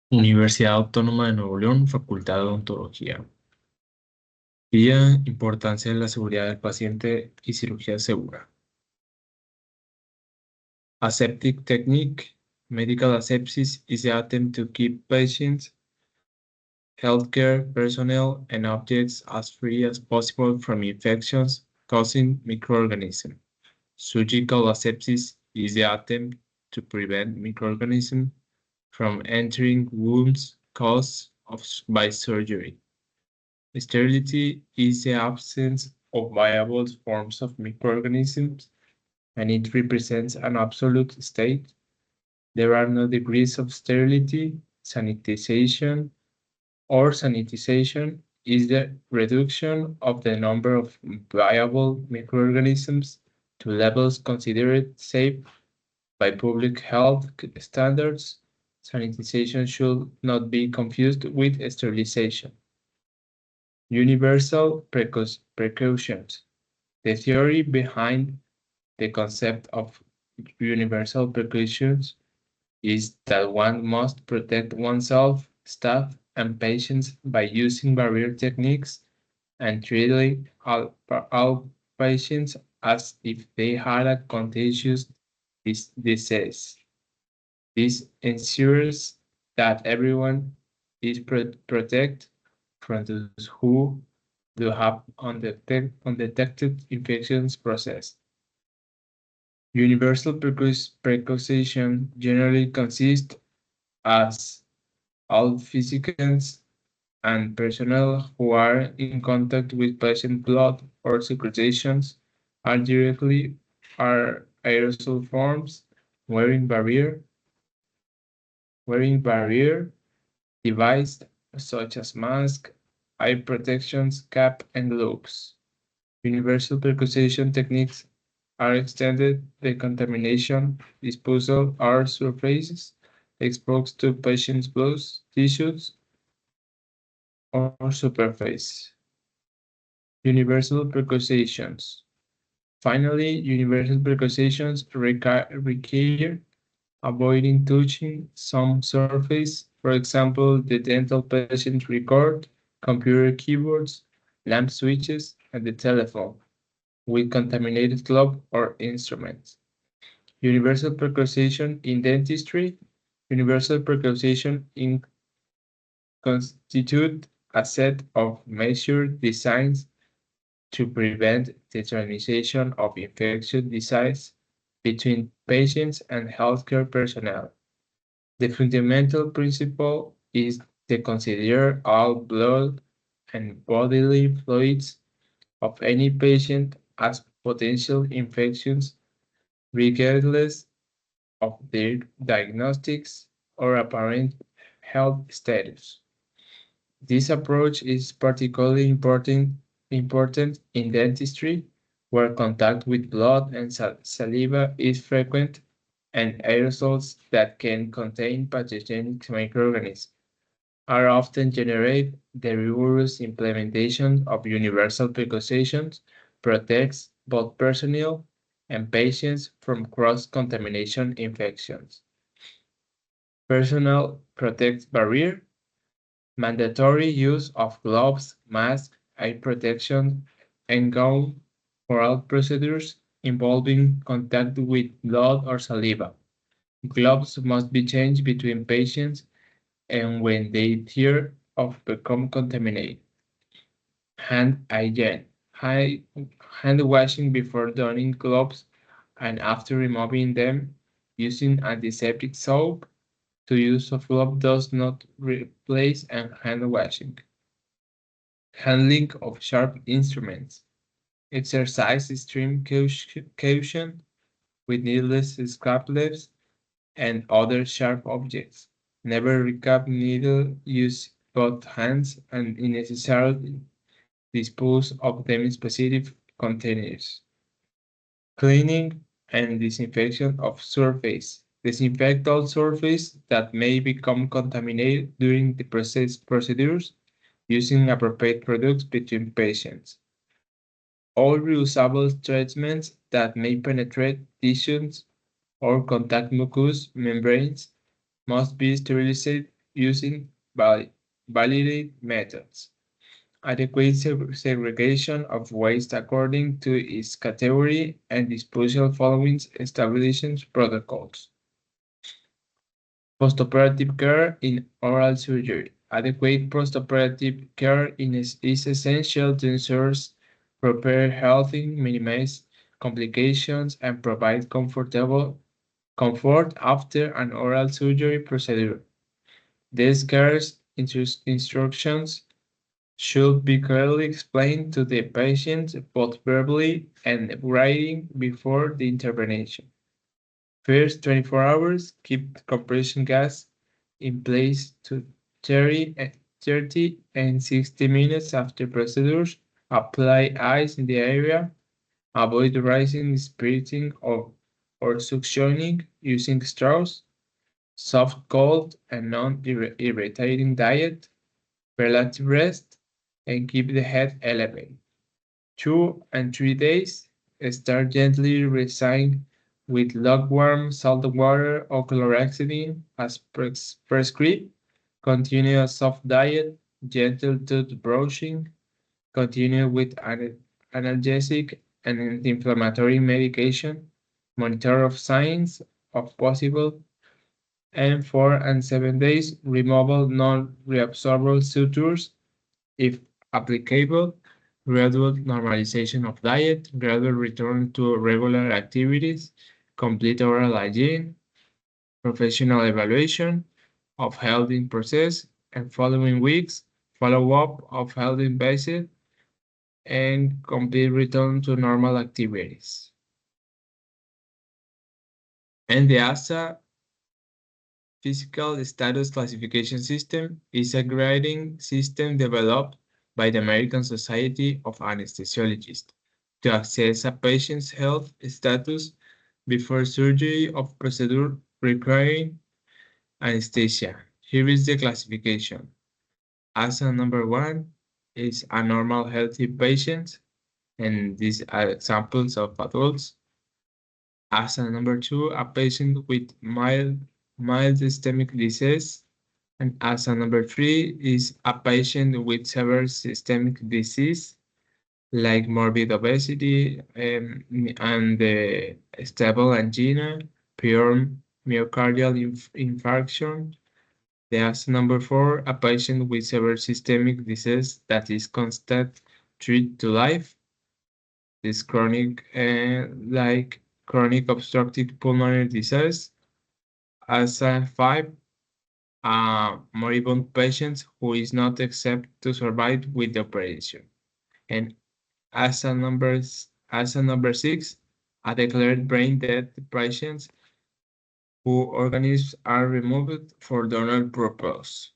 Universidad Autónoma de Nuevo León, Facultad de Odontología. Guía, importancia de la seguridad del paciente y cirugía segura. Aseptic technique, medical asepsis is the attempt to keep patients, healthcare personnel, and objects as free as possible from infections causing microorganisms. Surgical asepsis is the attempt to prevent microorganisms from entering wounds caused by surgery. Sterility is the absence of viable forms of microorganisms, and it represents an absolute state. There are no degrees of sterility. Sanitization is the reduction of the number of viable microorganisms to levels considered safe by public health standards. Sanitization should not be confused with sterilization. Universal precautions. The theory behind the concept of universal precautions is that one must protect oneself, staff, and patients by using barrier techniques and treating all patients as if they had a contagious disease. This ensures that everyone is protected from those who do have undetected infections process. Universal precaution generally consists as all physicians and personnel who are in contact with patient blood or secretions are directly are aerosol forms, wearing barrier devices such as mask, eye protections, cap, and gloves. Universal precaution techniques are extended decontamination, disposal are surfaces exposed to patient's blood, tissues, or superface. Universal precautions. Finally, universal precautions require avoiding touching some surface, for example, the dental patient record, computer keyboards, lamp switches, and the telephone, with contaminated glove or instruments. Universal precaution in dentistry. Universal precaution constitute a set of measures designed to prevent the transmission of infectious disease between patients and healthcare personnel. The fundamental principle is to consider all blood and bodily fluids of any patient as potential infections, regardless of their diagnostics or apparent health status. This approach is particularly important in dentistry, where contact with blood and saliva is frequent, and aerosols that can contain pathogenic microorganisms are often generate. The rigorous implementation of universal precautions protects both personnel and patients from cross-contamination infections. Personal protect barrier, mandatory use of gloves, masks, eye protection, and gown for all procedures involving contact with blood or saliva. Gloves must be changed between patients and when they tear or become contaminated. Hand hygiene. Hand washing before donning gloves and after removing them using antiseptic soap. The use of glove does not replace hand washing. Handling of sharp instruments. Exercise extreme caution with needless scalpels and other sharp objects. Never recap needle, use both hands and unnecessarily dispose of them in specific containers. Cleaning and disinfection of surface. Disinfect all surface that may become contaminated during the procedures using appropriate products between patients. All reusable treatments that may penetrate tissues or contact mucous membranes must be sterilized using validated methods. Adequate segregation of waste according to its category and disposal following established protocols. Postoperative care in oral surgery. Adequate postoperative care is essential to ensure proper health, minimize complications, and provide comfort after an oral surgery procedure. These care instructions should be clearly explained to the patient both verbally and writing before the intervention. First 24 hours, keep compression gas in place to 30 and 60 minutes after procedures. Apply ice in the area. Avoid rising, spiriting, or suctioning using straws. Soft, cold, and non-irritating diet. Relative rest, and keep the head elevated. 2 and 3 days, start gently rinsing with lukewarm salt water or chlorhexidine as prescribed. Continue a soft diet, gentle tooth brushing. Continue with analgesic and anti-inflammatory medication. Monitor of signs of possible. And 4 and 7 days, removal non-reabsorbable sutures if applicable, gradual normalization of diet, gradual return to regular activities, complete oral hygiene, professional evaluation of healthing process, and following weeks, follow-up of healthing visit, and complete return to normal activities. And the ASA Physical Status Classification System is a grading system developed by the American Society of Anesthesiologists to assess a patient's health status before surgery of procedure requiring anesthesia. Here is the classification. ASA number 1 is a normal healthy patient, and these are examples of adults. ASA number 2, a patient with mild systemic disease. And ASA number 3 is a patient with severe systemic disease like morbid obesity and stable angina, pure myocardial infarction. The ASA number 4, a patient with severe systemic disease that is constant threat to life. This chronic like chronic obstructive pulmonary disease. ASA 5, moribund patient who is not expected to survive with the operation. And ASA number 6, a declared brain dead patients whose organisms are removed for donor purpose.